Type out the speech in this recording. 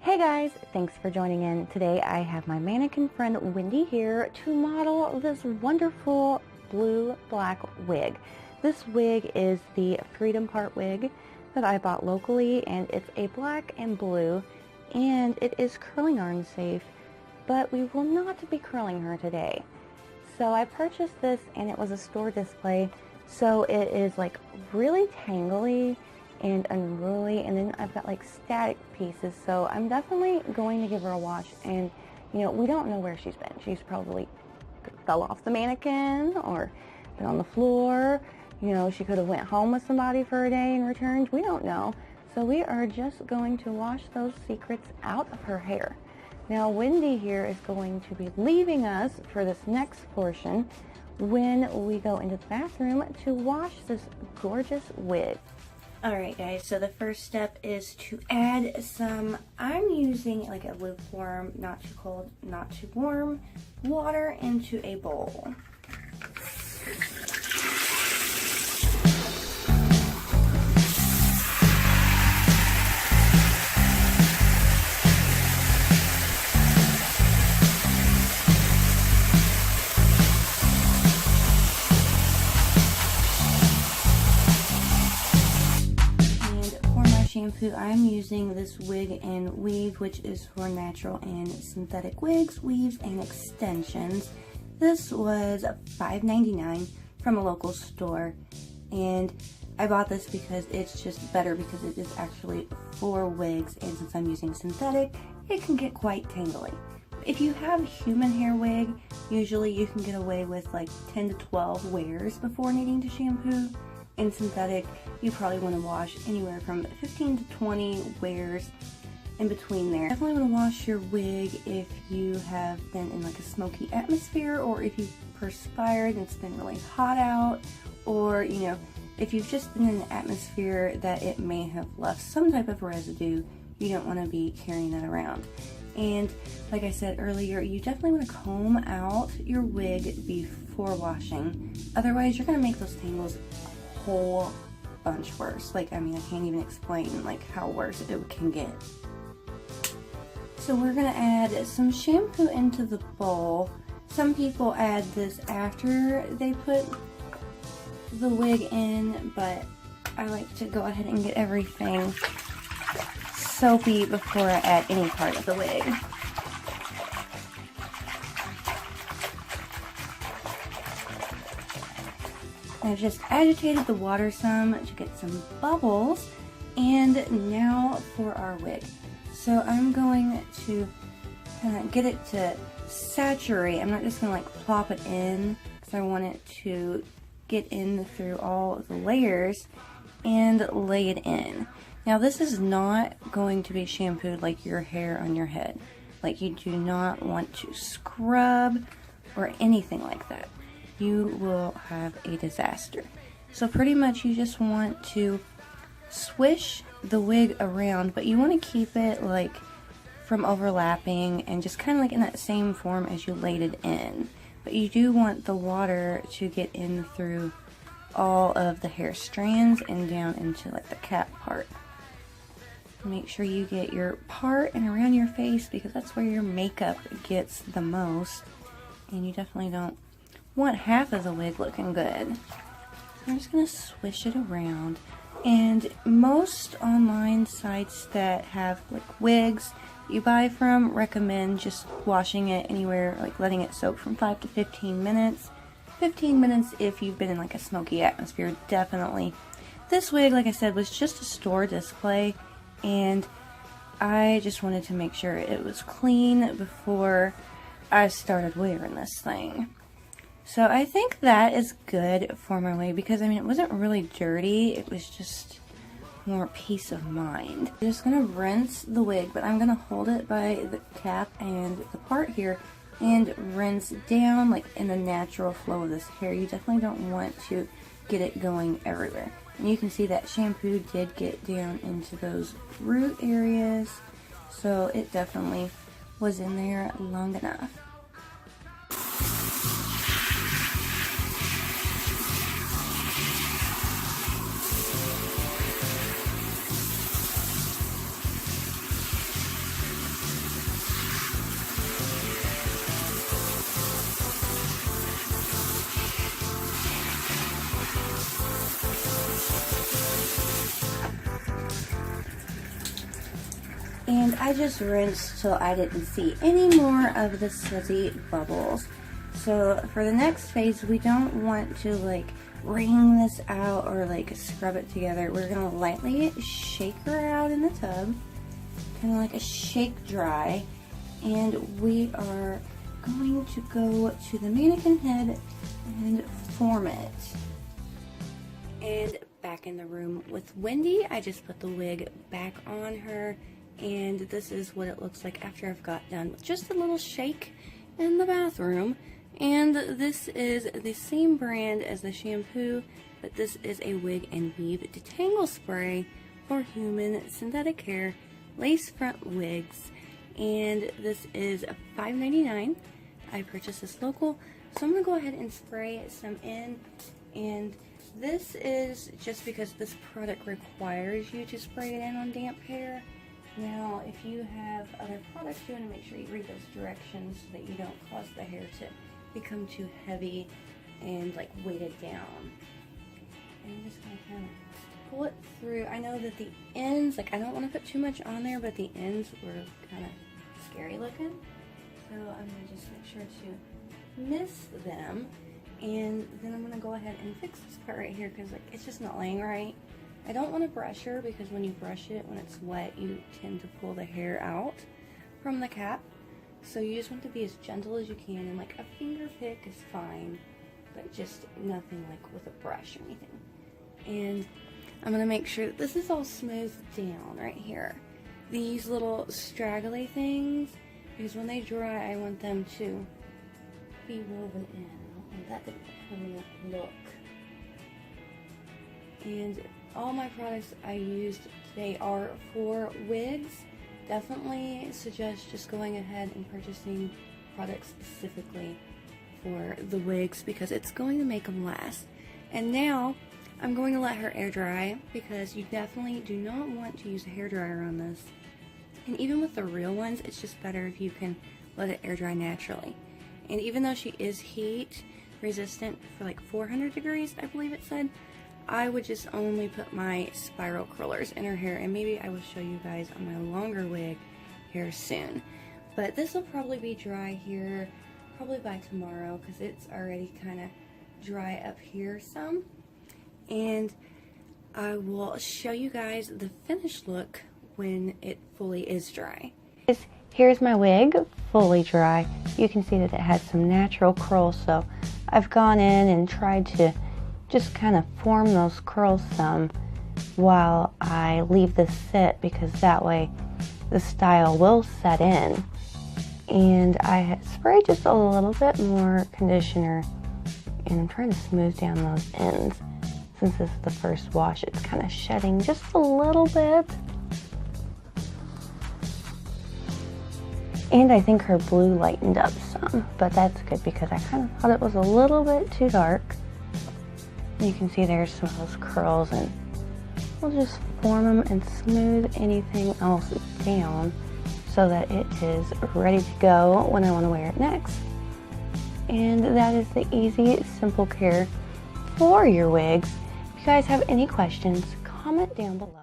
Hey guys, thanks for joining in. Today I have my mannequin friend Wendy here to model this wonderful blue-black wig. This wig is the Freedom Part wig that I bought locally, and it's a black and blue, and it is curling iron safe, but we will not be curling her today. So I purchased this and it was a store display, so it is like really tangly and unruly, and then I've got like static pieces, so I'm definitely going to give her a wash. And we don't know where she's been. She's probably fell off the mannequin or been on the floor. She could have went home with somebody for a day and returned. We don't know. So we are just going to wash those secrets out of her hair. Now Wendy here is going to be leaving us for this next portion when we go into the bathroom to wash this gorgeous wig. Alright guys, so the first step is to add some, I'm using like a lukewarm, not too cold, not too warm, water into a bowl. Shampoo, I'm using this wig and weave, which is for natural and synthetic wigs, weaves, and extensions. This was $5.99 from a local store, and I bought this because it's just better because it is actually for wigs, and since I'm using synthetic, it can get quite tangly. If you have human hair wig, usually you can get away with like 10 to 12 wears before needing to shampoo. In synthetic, you probably want to wash anywhere from 15 to 20 wears in between there. Definitely want to wash your wig if you have been in like a smoky atmosphere, or if you've perspired and it's been really hot out, or if you've just been in an atmosphere that it may have left some type of residue. You don't want to be carrying that around. And like I said earlier, you definitely want to comb out your wig before washing. Otherwise, you're going to make those tangles whole bunch worse. I can't even explain like how worse it can get. So we're gonna add some shampoo into the bowl. Some people add this after they put the wig in, but I like to go ahead and get everything soapy before I add any part of the wig. I've just agitated the water some to get some bubbles, and now for our wig. So I'm going to kind of get it to saturate. I'm not just going to like plop it in, because I want it to get in through all of the layers and lay it in. Now this is not going to be shampooed like your hair on your head. Like, you do not want to scrub or anything like that. You will have a disaster. So pretty much you just want to swish the wig around, but you want to keep it like from overlapping and just kind of like in that same form as you laid it in. But you do want the water to get in through all of the hair strands and down into like the cap part. Make sure you get your part and around your face, because that's where your makeup gets the most, and you definitely don't want half of the wig looking good. So I'm just going to swish it around, and most online sites that have like wigs you buy from recommend just washing it anywhere, like letting it soak from 5 to 15 minutes. 15 minutes if you've been in like a smoky atmosphere, definitely. This wig, like I said, was just a store display, and I just wanted to make sure it was clean before I started wearing this thing. So I think that is good for my wig, because it wasn't really dirty, it was just more peace of mind. I'm just going to rinse the wig, but I'm going to hold it by the cap and the part here and rinse down like in the natural flow of this hair. You definitely don't want to get it going everywhere. And you can see that shampoo did get down into those root areas, so it definitely was in there long enough. And I just rinsed till I didn't see any more of the sudsy bubbles. So for the next phase, we don't want to like wring this out or like scrub it together. We're gonna lightly shake her out in the tub, kind of like a shake dry, and we are going to go to the mannequin head and form it. And back in the room with Wendy, I just put the wig back on her, and this is what it looks like after I've got done with just a little shake in the bathroom. And this is the same brand as the shampoo, but this is a wig and weave detangle spray for human synthetic hair lace front wigs, and this is $5.99. I purchased this local, so I'm gonna go ahead and spray some in. And this is just because this product requires you to spray it in on damp hair. Now, if you have other products, you want to make sure you read those directions so that you don't cause the hair to become too heavy and like weighted down. And I'm just gonna kind of pull it through. I know that the ends, like I don't want to put too much on there, but the ends were kind of scary looking. So I'm gonna just make sure to mist them. And then I'm gonna go ahead and fix this part right here because like it's just not laying right. I don't want to brush her because when you brush it, when it's wet, you tend to pull the hair out from the cap. So you just want to be as gentle as you can, and like a finger pick is fine, but just nothing like with a brush or anything. And I'm gonna make sure that this is all smoothed down right here. These little straggly things, because when they dry, I want them to be woven in. I don't want that to permanent look. And all my products I used today are for wigs. Definitely suggest just going ahead and purchasing products specifically for the wigs because it's going to make them last. And now I'm going to let her air dry because you definitely do not want to use a hair dryer on this. And even with the real ones, it's just better if you can let it air dry naturally. And even though she is heat resistant for like 400 degrees, I believe it said, I would just only put my spiral curlers in her hair, and maybe I will show you guys on my longer wig here soon. But this will probably be dry here probably by tomorrow because it's already kind of dry up here some. And I will show you guys the finished look when it fully is dry. Here's my wig fully dry. You can see that it has some natural curls, so I've gone in and tried to just kind of form those curls some while I leave this sit, because that way the style will set in. And I sprayed just a little bit more conditioner, and I'm trying to smooth down those ends. Since this is the first wash, it's kind of shedding just a little bit. And I think her blue lightened up some, but that's good because I kind of thought it was a little bit too dark. You can see there's some of those curls, and we'll just form them and smooth anything else down so that it is ready to go when I want to wear it next. And that is the easy, simple care for your wigs. If you guys have any questions, comment down below.